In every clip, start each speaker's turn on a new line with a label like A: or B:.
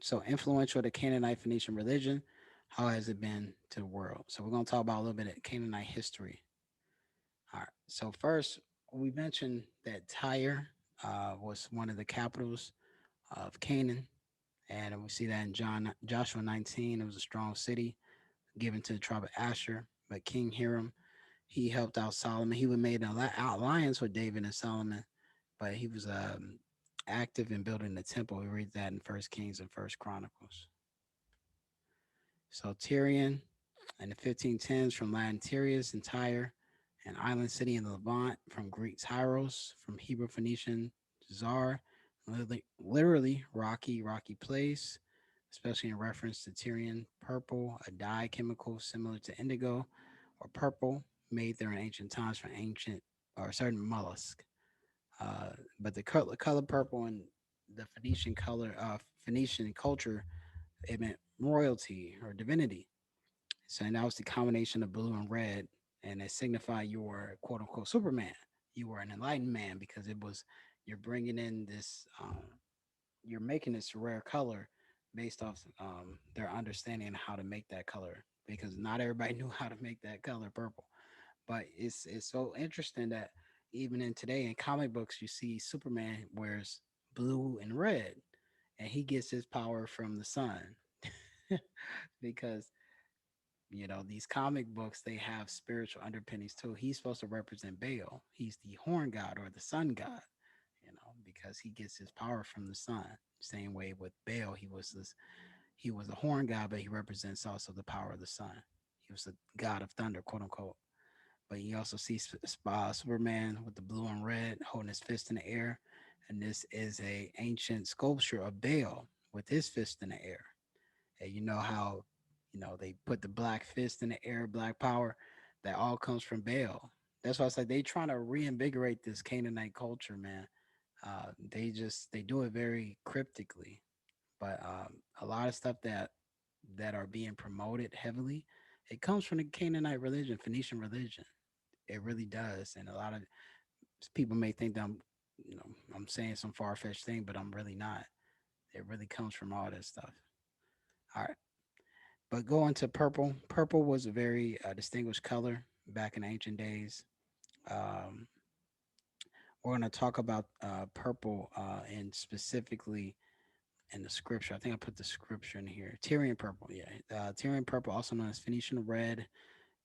A: So influential to Canaanite Phoenician religion. How has it been to the world? So we're going to talk about a little bit of Canaanite history. All right. So first, we mentioned that Tyre was one of the capitals of Canaan, and we see that in Joshua 19. It was a strong city given to the tribe of Asher. But King Hiram, he helped out Solomon. He would made an alliance with David and Solomon, but he was active in building the temple. We read that in First Kings and First Chronicles. So Tyrian in the 1510s from Latin Tyrius and Tyre, an island city in the Levant, from Greek Tyros, from Hebrew Phoenician Zar, literally rocky place, especially in reference to Tyrian purple, a dye chemical similar to indigo or purple, made there in ancient times from ancient or certain mollusk. But the color purple in the Phoenician culture, it meant royalty or divinity. So and that was the combination of blue and red, and it signified you were quote unquote Superman. You were an enlightened man because it was you're bringing in this, you're making this rare color based off their understanding of how to make that color because not everybody knew how to make that color purple. But it's so interesting that even in today in comic books you see Superman wears blue and red, and he gets his power from the sun because these comic books, they have spiritual underpinnings too. He's supposed to represent Baal. He's the horn god or the sun god, because he gets his power from the sun. Same way with Baal, he was a horn god, but he represents also the power of the sun. He was the god of thunder, quote unquote. But you also see Superman with the blue and red holding his fist in the air, and this is a ancient sculpture of Baal with his fist in the air. And you know how, they put the black fist in the air, black power, that all comes from Baal. That's why I said they trying to reinvigorate this Canaanite culture, man. They do it very cryptically, but a lot of stuff that are being promoted heavily, it comes from the Canaanite religion, Phoenician religion. It really does, and a lot of people may think that I'm saying some far fetched thing, but I'm really not. It really comes from all this stuff. All right. But going to purple, purple was a very distinguished color back in ancient days. Um, we're going to talk about purple and specifically in the scripture. I think I put the scripture in here. Tyrian purple, yeah. Tyrian purple, also known as Phoenician red,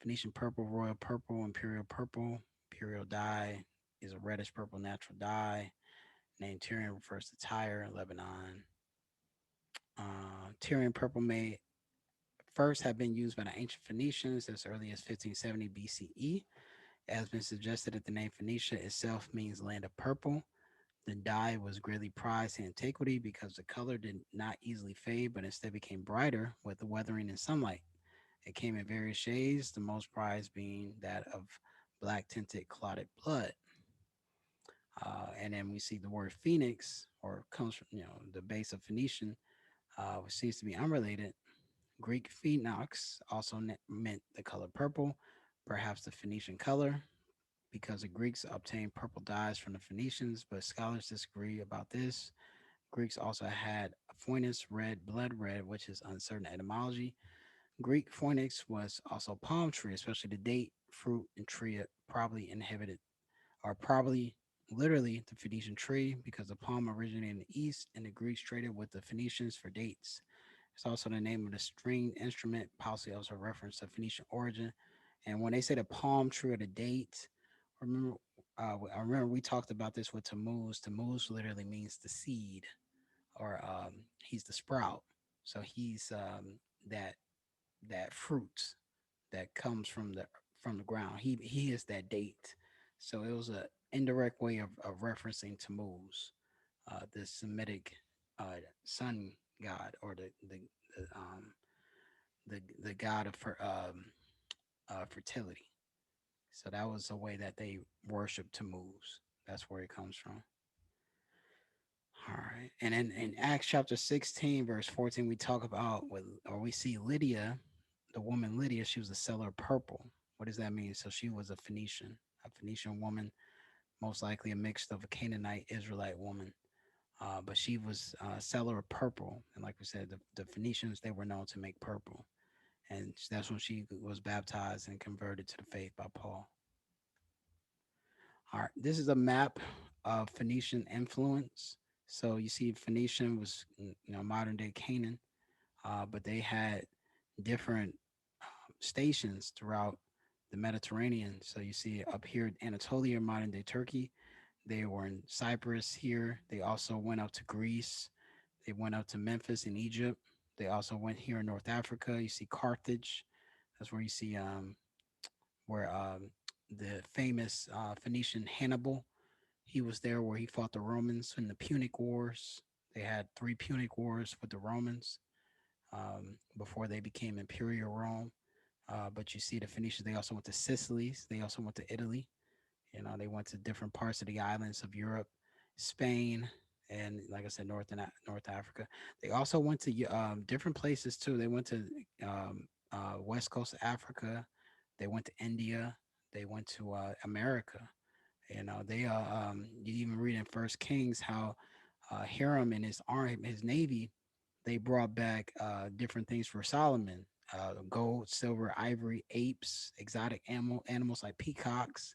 A: Phoenician purple, royal purple, imperial purple. Imperial dye is a reddish purple natural dye. Name Tyrian refers to Tyre, Lebanon. Tyrian purple may first have been used by the ancient Phoenicians as early as 1570 BCE. It has been suggested that the name Phoenicia itself means land of purple. The dye was greatly prized in antiquity because the color did not easily fade, but instead became brighter with the weathering and sunlight. It came in various shades, the most prized being that of black tinted clotted blood. And then we see the word phoenix, or comes from the base of Phoenician, which seems to be unrelated. Greek phenox also meant the color purple, perhaps the Phoenician color, because the Greeks obtained purple dyes from the Phoenicians, but scholars disagree about this. Greeks also had phoenix, red, blood red, which is uncertain etymology. Greek phoenix was also palm tree, especially the date, fruit, and tree probably inhabited, or probably literally the Phoenician tree, because the palm originated in the east and the Greeks traded with the Phoenicians for dates. It's also the name of the stringed instrument, possibly also a reference to Phoenician origin. And when they say the palm tree or the date, remember, I remember we talked about this with Tammuz. Tammuz literally means the seed, or he's the sprout. So he's that that fruit that comes from the ground. He is that date. So it was a indirect way of referencing Tammuz, the Semitic sun god, or the god of fertility. So that was a way that they worshiped Tammuz. That's where it comes from. All right. And in Acts chapter 16, verse 14, we talk about we see Lydia, the woman Lydia, she was a seller of purple. What does that mean? So she was a Phoenician woman, most likely a mix of a Canaanite Israelite woman. but she was a seller of purple. And like we said, the Phoenicians, they were known to make purple. And that's when she was baptized and converted to the faith by Paul. All right, this is a map of Phoenician influence. So you see, Phoenician was modern day Canaan, but they had different stations throughout the Mediterranean. So you see up here, Anatolia, modern day Turkey. They were in Cyprus here. They also went up to Greece. They went up to Memphis in Egypt. They also went here in North Africa. You see Carthage. That's where you see where the famous Phoenician Hannibal. He was there where he fought the Romans in the Punic Wars. They had three Punic Wars with the Romans before they became Imperial Rome. But you see the Phoenicians. They also went to Sicily. They also went to Italy. They went to different parts of the islands of Europe, Spain, and like I said, North Africa. They also went to different places too. They went to west coast of Africa. They went to India. They went to America. They you even read in First Kings how Hiram and his army, his navy, they brought back different things for Solomon: gold, silver, ivory, apes, exotic animals like peacocks.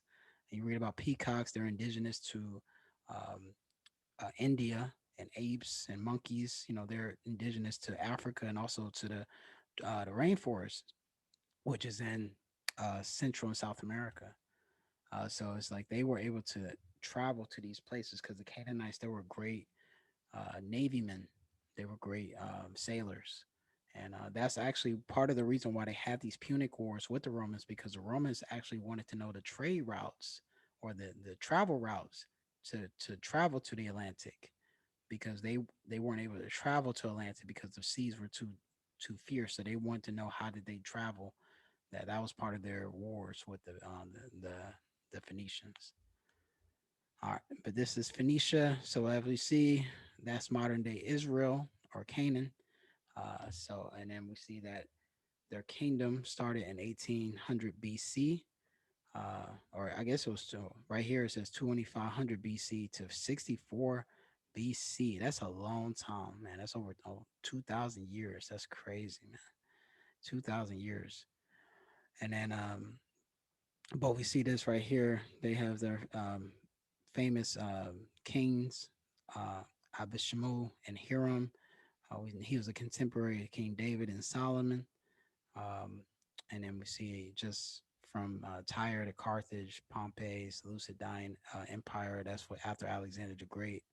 A: And you read about peacocks; they're indigenous to um, India, and apes and monkeys. They're indigenous to Africa and also to the rainforest, which is in Central and South America. So it's like they were able to travel to these places because the Canaanites, they were great navymen. They were great sailors. And that's actually part of the reason why they had these Punic Wars with the Romans, because the Romans actually wanted to know the trade routes or the travel routes to travel to the Atlantic, because they weren't able to travel to Atlantic because the seas were too fierce. So they wanted to know how did they travel. That was part of their wars with the Phoenicians. All right, but this is Phoenicia. So as we see, that's modern day Israel or Canaan. And then we see that their kingdom started in 1800 BC, or I guess it was right here. It says 2500 BC to 64 BC. That's a long time, man. That's over 2,000 years. That's crazy, man. 2,000 years. And then but we see this right here. They have their famous kings, Abishmu and Hiram. He was a contemporary of King David and Solomon. Um, and then we see just from Tyre to Carthage, Pompeii, Seleucidine Empire. That's what after Alexander the Great.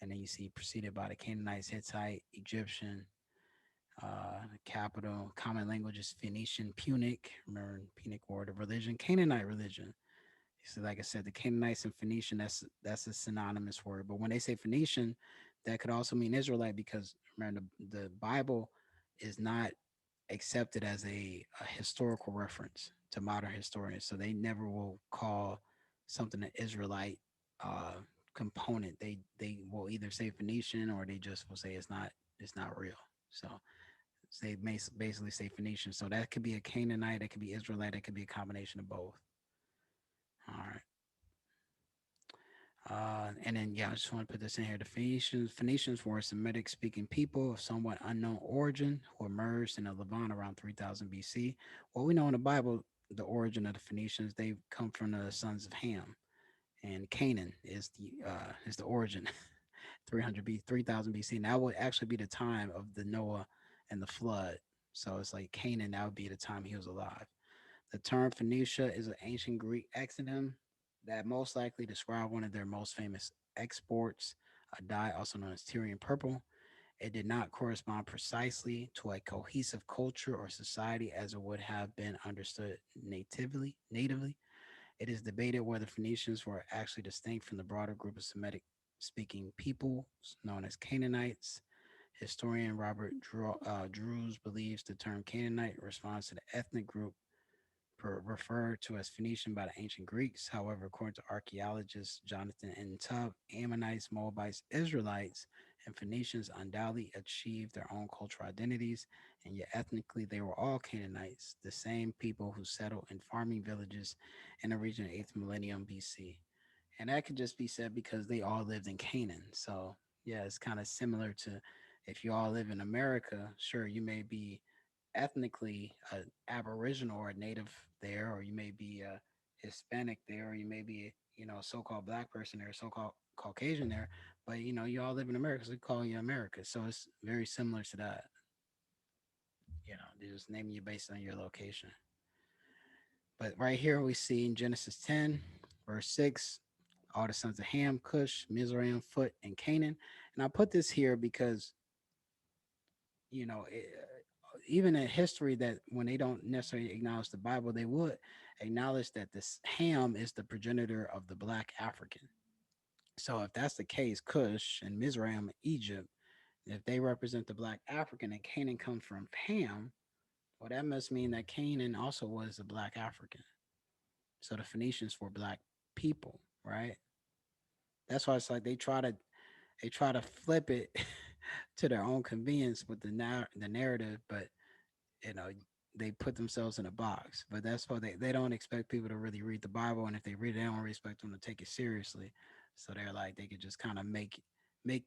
A: And then you see preceded by the Canaanites, Hittite, Egyptian, capital, common language is Phoenician, Punic. Remember Punic War, the religion, Canaanite religion. So, like I said, the Canaanites and Phoenician, that's a synonymous word. But when they say Phoenician, that could also mean Israelite, because remember the Bible is not accepted as a historical reference to modern historians. So they never will call something an Israelite uh, component. They will either say Phoenician or they just will say it's not real. So they basically say Phoenician. So that could be a Canaanite, that could be Israelite, that could be a combination of both. All right. And then, yeah, I just want to put this in here. The Phoenicians were a Semitic speaking people of somewhat unknown origin who emerged in the Levant around 3000 BC. Well, we know in the Bible, the origin of the Phoenicians, they come from the sons of Ham, and Canaan is the origin. 3000 BC. And that would actually be the time of the Noah and the flood. So it's like Canaan, that would be the time he was alive. The term Phoenicia is an ancient Greek exonym that most likely described one of their most famous exports, a dye also known as Tyrian purple. It did not correspond precisely to a cohesive culture or society as it would have been understood natively. It is debated whether Phoenicians were actually distinct from the broader group of Semitic speaking peoples known as Canaanites. Historian Robert Drews believes the term Canaanite responds to the ethnic group referred to as Phoenician by the ancient Greeks. However, according to archaeologist Jonathan N. Tubb, Ammonites, Moabites, Israelites, and Phoenicians undoubtedly achieved their own cultural identities, and yet ethnically they were all Canaanites, the same people who settled in farming villages in the region of 8th millennium BC. And that could just be said because they all lived in Canaan. So Yeah, it's kind of similar to if you all live in America, sure, you may be ethnically aboriginal or native there, or you may be a Hispanic there, or you may be, a so-called black person there, so-called Caucasian there, but you all live in America, so we call you America. So it's very similar to that. They just name you based on your location. But right here we see in Genesis 10, verse 6, all the sons of Ham, Cush, Mizraim, Phut, and Canaan. And I put this here because, you know, it, even in history, that when they don't necessarily acknowledge the Bible, they would acknowledge that this Ham is the progenitor of the black African. So if that's the case, Cush and Mizraim, Egypt, if they represent the black African and Canaan comes from Ham, well, that must mean that Canaan also was a black African. So the Phoenicians were black people, right? That's why it's like they try to flip it to their own convenience with the narrative, but you know they put themselves in a box. But that's why they don't expect people to really read the Bible, and if they read it, they don't really expect them to take it seriously. So they're like they could just kind of make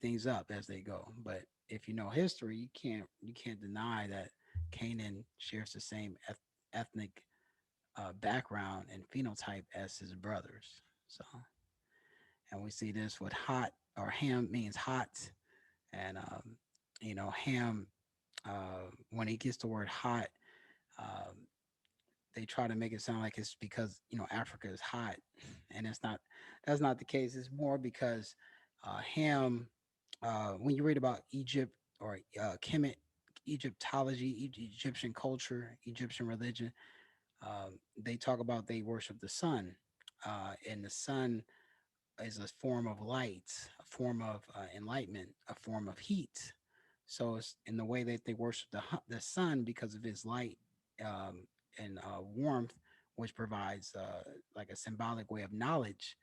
A: things up as they go. But if you know history, you can't deny that Canaan shares the same ethnic background and phenotype as his brothers. So, and we see this with hot, or Ham means hot, and Ham, when he gets the word hot, um, they try to make it sound like it's because Africa is hot, and it's not. That's not the case. It's more because Ham, when you read about Egypt or Kemet, Egyptology, Egyptian culture, Egyptian religion, they talk about they worship the sun, and the sun is a form of light, a form of enlightenment, a form of heat. So it's in the way that they worship the sun because of his light, and warmth, which provides like a symbolic way of knowledge.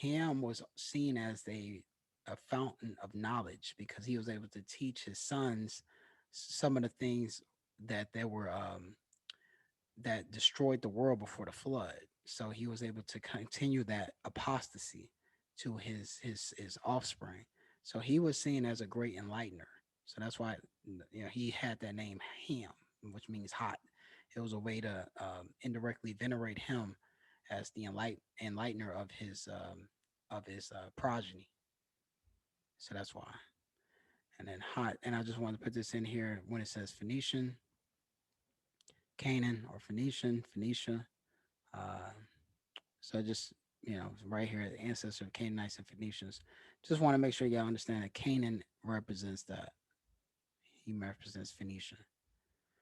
A: Ham was seen as a fountain of knowledge because he was able to teach his sons some of the things that they were that destroyed the world before the flood. So he was able to continue that apostasy to his offspring. So he was seen as a great enlightener. So that's why he had that name Ham, which means hot. It was a way to indirectly venerate him as the enlightener of his progeny. So that's why. And then hot. And I just wanted to put this in here when it says Phoenician, Canaan, or Phoenician, Phoenicia. Uh, So just right here, the ancestor of Canaanites and Phoenicians. Just want to make sure y'all understand that Canaan represents that. He represents Phoenicia.